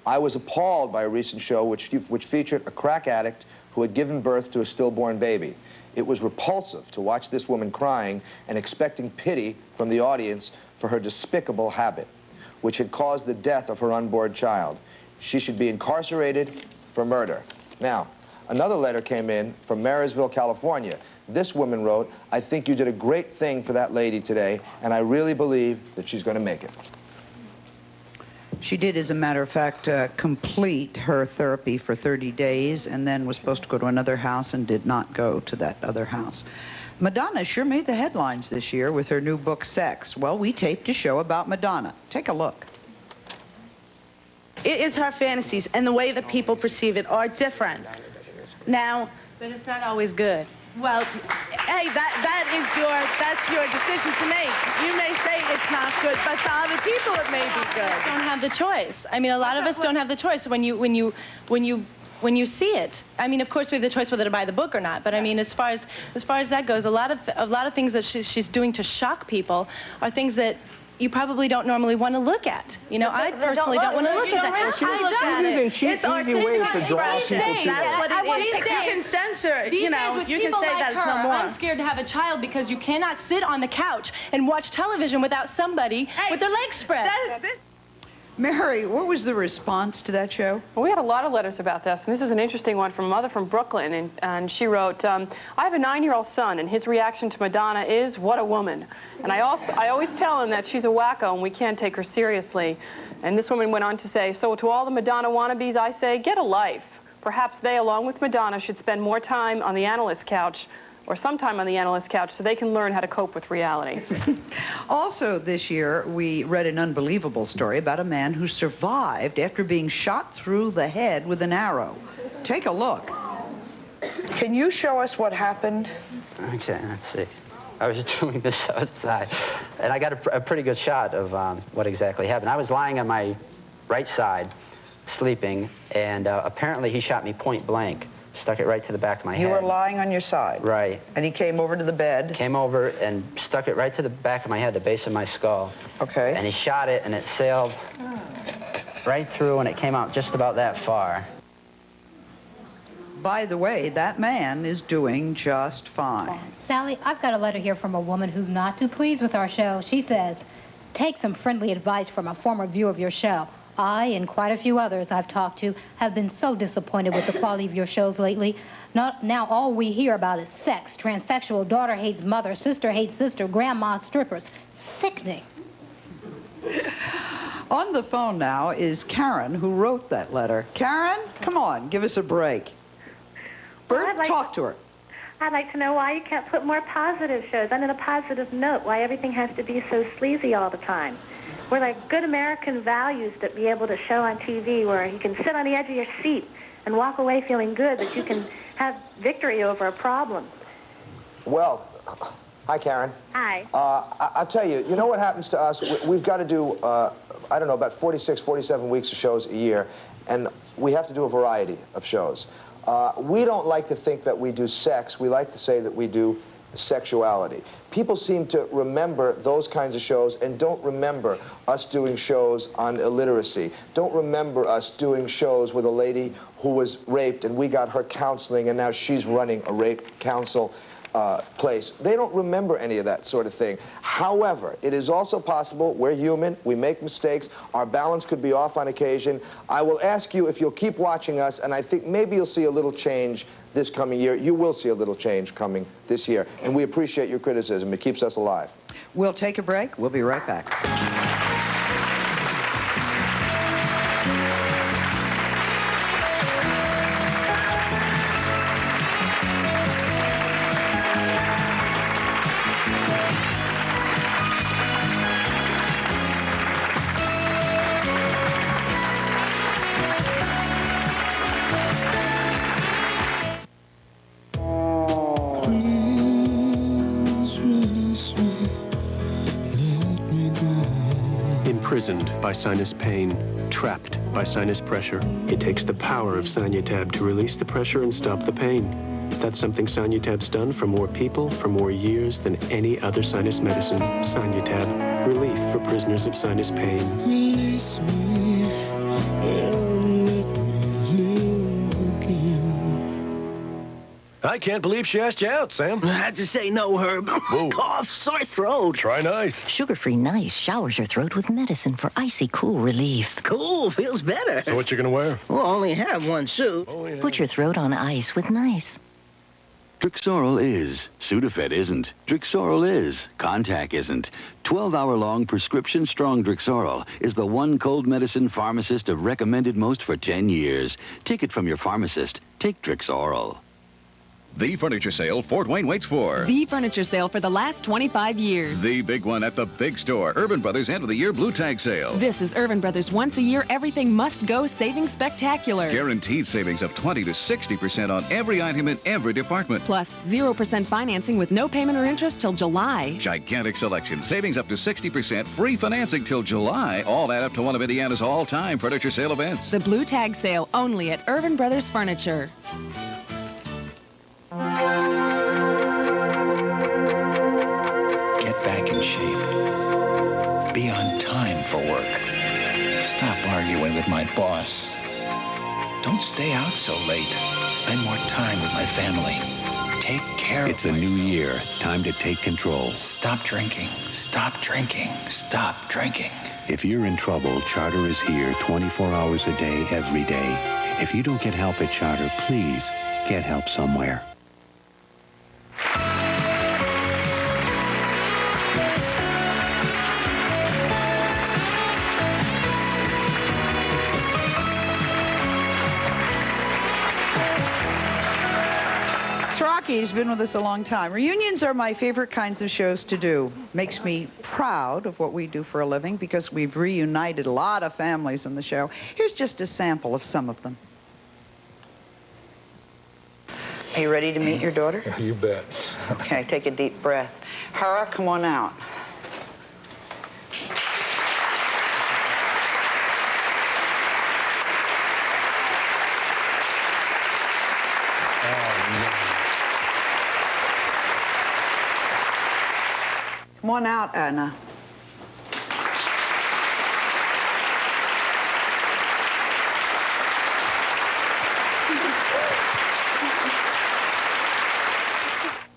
I was appalled by a recent show which featured a crack addict who had given birth to a stillborn baby. It was repulsive to watch this woman crying and expecting pity from the audience for her despicable habit, which had caused the death of her unborn child. She should be incarcerated for murder. Now, another letter came in from Marysville, California. This woman wrote, I think you did a great thing for that lady today, and I really believe that she's going to make it. She did, as a matter of fact, complete her therapy for 30 days and then was supposed to go to another house and did not go to that other house. Madonna sure made the headlines this year with her new book, Sex. Well, we taped a show about Madonna. Take a look. It is her fantasies, and the way that people perceive it are different. Now, but it's not always good. Well, hey, that's your decision to make. You may say it's not good, but to other people it may be good. Don't have the choice. I mean, a lot of us don't have the choice when you see it. I mean, of course, we have the choice whether to buy the book or not. But I mean, as far as that goes, a lot of things that she's doing to shock people are things that you probably don't normally want to look at. You know, I personally don't want to look at that. It's an easy way to draw people to that's what it is. You can censor, you know, you can say that it's no more. I'm scared to have a child because you cannot sit on the couch and watch television without somebody with their legs spread. Mary, what was the response to that show? Well, we had a lot of letters about this, and this is an interesting one from a mother from Brooklyn, and she wrote, I have a 9-year-old son, and his reaction to Madonna is, what a woman. And I always tell him that she's a wacko, and we can't take her seriously. And this woman went on to say, so to all the Madonna wannabes, I say, get a life. Perhaps they, along with Madonna, should spend more time on the analyst couch, or sometime on the analyst couch, so they can learn how to cope with reality. Also this year, we read an unbelievable story about a man who survived after being shot through the head with an arrow. Take a look. Can you show us what happened? Okay, let's see. I was doing this outside, and I got a pretty good shot of what exactly happened. I was lying on my right side, sleeping, and apparently he shot me point blank. Stuck it right to the back of my head. You were lying on your side? Right. And he came over to the bed? Came over and stuck it right to the back of my head, the base of my skull. Okay. And he shot it, and it sailed right through, and it came out just about that far. By the way, that man is doing just fine. Sally, I've got a letter here from a woman who's not too pleased with our show. She says, take some friendly advice from a former viewer of your show. I and quite a few others I've talked to have been so disappointed with the quality of your shows lately. Now all we hear about is sex, transsexual, daughter hates mother, sister hates sister, grandma strippers. Sickening. On the phone now is Karen, who wrote that letter. Karen, come on, give us a break. Bert, talk to her. I'd like to know why you can't put more positive shows, on a positive note, why everything has to be so sleazy all the time. We're like good American values that be able to show on TV where you can sit on the edge of your seat and walk away feeling good that you can have victory over a problem. Well, hi, Karen. Hi. I'll tell you, you know what happens to us? We've got to do, I don't know, about 46, 47 weeks of shows a year, and we have to do a variety of shows. We don't like to think that we do sex. We like to say that we do sexuality. People seem to remember those kinds of shows and don't remember us doing shows on illiteracy. Don't remember us doing shows with a lady who was raped and we got her counseling and now she's running a rape counsel place. They don't remember any of that sort of thing. However, it is also possible, we're human, we make mistakes, our balance could be off on occasion. I will ask you if you'll keep watching us, and I think maybe you'll see a little change this coming year. You will see a little change coming this year, and we appreciate your criticism. It keeps us alive. We'll take a break. We'll be right back. imprisoned by sinus pain, trapped by sinus pressure. It takes the power of Sanytab to release the pressure and stop the pain. That's something Sanytab's done for more people for more years than any other sinus medicine. Sanytab, relief for prisoners of sinus pain. Release me and let me live again. I can't believe she asked you out, Sam. I had to say no, Herb. Cough, sore throat. Try nice. Sugar-free Nice showers your throat with medicine for icy, cool relief. Cool, feels better. So what you gonna wear? Well, only have one suit. Put your throat on ice with Nice. Drixoral is. Sudafed isn't. Drixoral is. Contac isn't. 12-hour-long prescription-strong Drixoral is the one cold medicine pharmacists have recommended most for 10 years. Take it from your pharmacist. Take Drixoral. The furniture sale Fort Wayne waits for. The furniture sale for the last 25 years. The big one at the big store. Urban Brothers end of the year Blue Tag sale. This is Urban Brothers once a year, everything must go savings spectacular. Guaranteed savings of 20 to 60% on every item in every department. Plus 0% financing with no payment or interest till July. Gigantic selection. Savings up to 60%. Free financing till July. All that up to one of Indiana's all-time furniture sale events. The Blue Tag sale only at Urban Brothers Furniture. Get back in shape. Be on time for work. Stop arguing with my boss. Don't stay out so late. Spend more time with my family. Take care of myself. It's a new year. Time to take control. Stop drinking. Stop drinking. Stop drinking. If you're in trouble, Charter is here 24 hours a day, every day. If you don't get help at Charter, please get help somewhere. Rocky's been with us a long time. Reunions are my favorite kinds of shows to do. Makes me proud of what we do for a living because we've reunited a lot of families in the show. Here's just a sample of some of them. Are you ready to meet your daughter? You bet. Okay, take a deep breath. Hara, come on out. Come on out, Anna.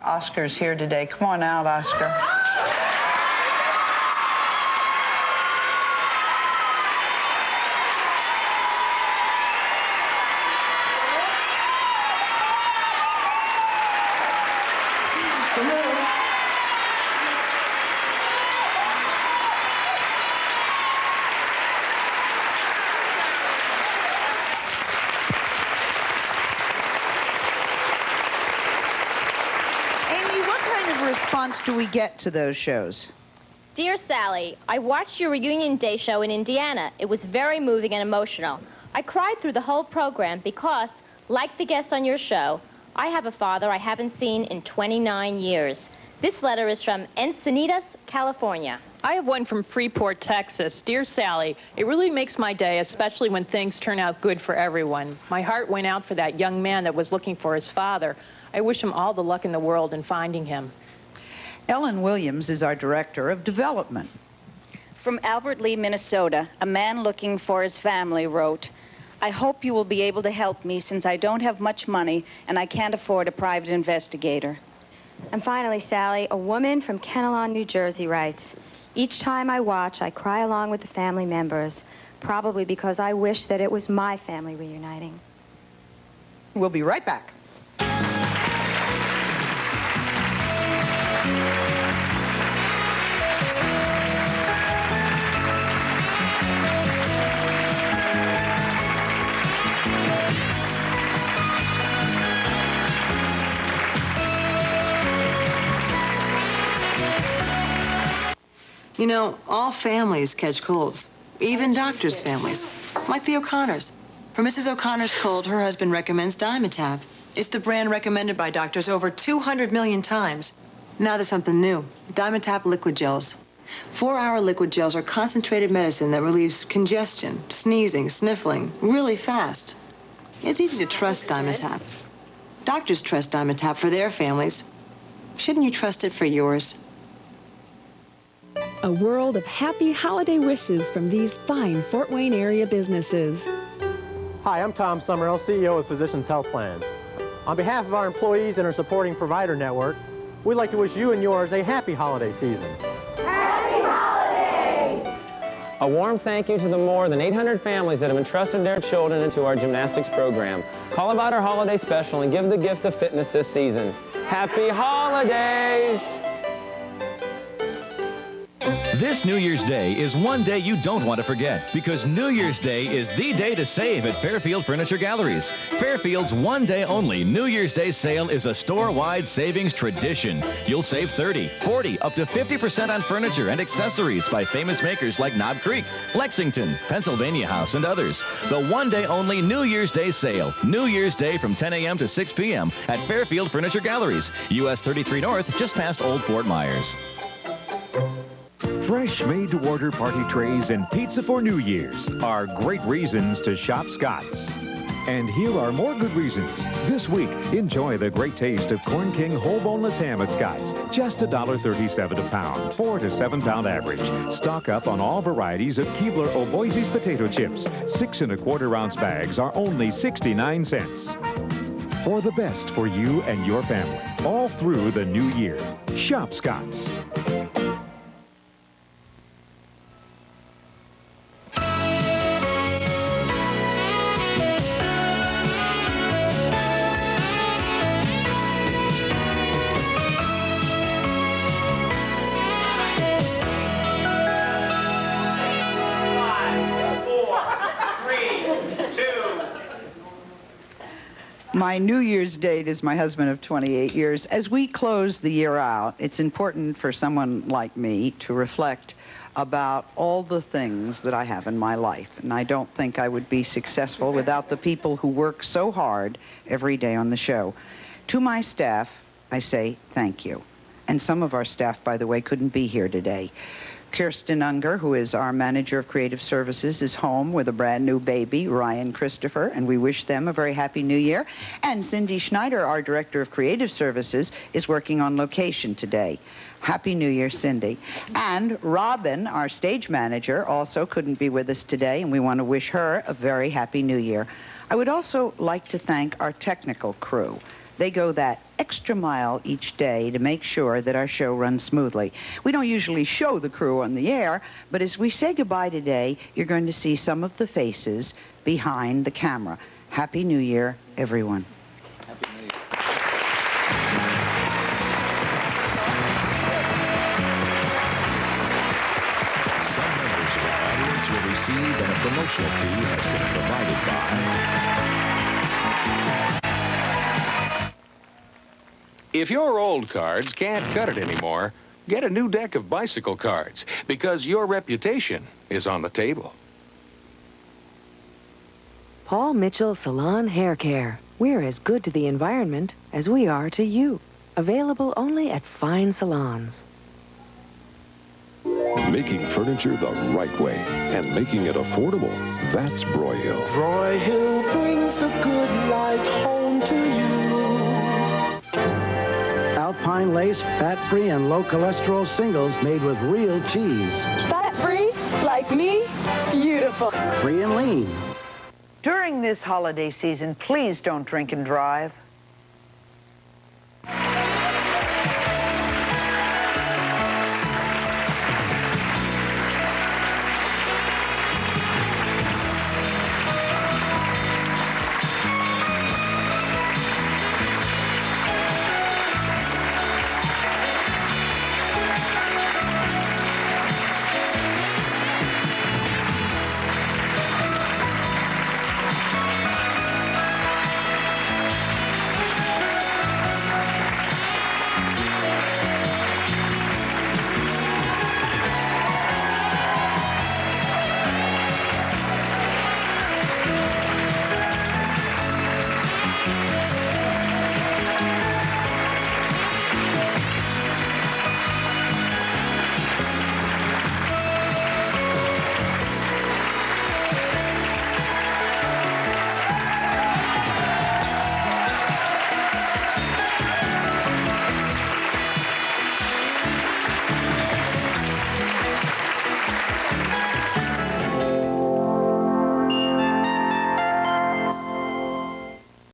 Oscar's here today. Come on out, Oscar. Response do we get to those shows? Dear Sally, I watched your reunion day show in Indiana. It was very moving and emotional. I cried through the whole program because, like the guests on your show, I have a father I haven't seen in 29 years. This letter is from Encinitas, California. I have one from Freeport, Texas. Dear Sally, it really makes my day, especially when things turn out good for everyone. My heart went out for that young man that was looking for his father. I wish him all the luck in the world in finding him. Ellen Williams is our Director of Development. From Albert Lee, Minnesota, a man looking for his family wrote, I hope you will be able to help me since I don't have much money and I can't afford a private investigator. And finally, Sally, a woman from Kennelon, New Jersey writes, each time I watch, I cry along with the family members, probably because I wish that it was my family reuniting. We'll be right back. You know, all families catch colds, even doctors' families, like the O'Connors. For Mrs. O'Connor's cold, her husband recommends Dimetapp. It's the brand recommended by doctors over 200 million times. Now there's something new, Dimetapp liquid gels. 4-hour liquid gels are concentrated medicine that relieves congestion, sneezing, sniffling, really fast. It's easy to trust Dimetapp. Doctors trust Dimetapp for their families. Shouldn't you trust it for yours? A world of happy holiday wishes from these fine Fort Wayne area businesses. Hi, I'm Tom Summerall, CEO of Physicians Health Plan. On behalf of our employees and our supporting provider network, we'd like to wish you and yours a happy holiday season. Happy holidays! A warm thank you to the more than 800 families that have entrusted their children into our gymnastics program. Call about our holiday special and give the gift of fitness this season. Happy holidays! This New Year's Day is one day you don't want to forget, because New Year's Day is the day to save at Fairfield Furniture Galleries. Fairfield's one-day only New Year's Day sale is a store-wide savings tradition. You'll save 30, 40, up to 50% on furniture and accessories by famous makers like Knob Creek, Lexington, Pennsylvania House, and others. The one-day only New Year's Day sale. New Year's Day from 10 a.m. to 6 p.m. at Fairfield Furniture Galleries, US 33 North, just past Old Fort Myers. Fresh made-to-order party trays and pizza for New Year's are great reasons to shop Scott's. And here are more good reasons. This week, enjoy the great taste of Corn King whole boneless ham at Scott's. Just $1.37 a pound, 4 to 7 pound average. Stock up on all varieties of Keebler O'Boise's potato chips. 6 1/4 ounce bags are only 69 cents. For the best for you and your family, all through the new year. Shop Scott's. My New Year's date is my husband of 28 years. As we close the year out, it's important for someone like me to reflect about all the things that I have in my life. And I don't think I would be successful without the people who work so hard every day on the show. To my staff, I say thank you. And some of our staff, by the way, couldn't be here today. Kirsten Unger, who is our manager of creative services, is home with a brand new baby, Ryan Christopher, and we wish them a very happy new year. And Cindy Schneider, our director of creative services, is working on location today. Happy New Year, Cindy. And Robin, our stage manager, also couldn't be with us today, and we want to wish her a very happy New Year. I would also like to thank our technical crew. They go that extra mile each day to make sure that our show runs smoothly. We don't usually show the crew on the air, but as we say goodbye today, you're going to see some of the faces behind the camera. Happy New Year, everyone. Happy New Year. Some members of our audience will receive, and a promotional fee has been provided by... If your old cards can't cut it anymore, get a new deck of bicycle cards, because your reputation is on the table. Paul Mitchell Salon Hair Care. We're as good to the environment as we are to you. Available only at fine salons. Making furniture the right way and making it affordable. That's Broyhill. Broyhill brings the good life home to you. Alpine lace, fat-free and low-cholesterol singles made with real cheese. Fat-free, like me, beautiful. Free and lean. During this holiday season, please don't drink and drive.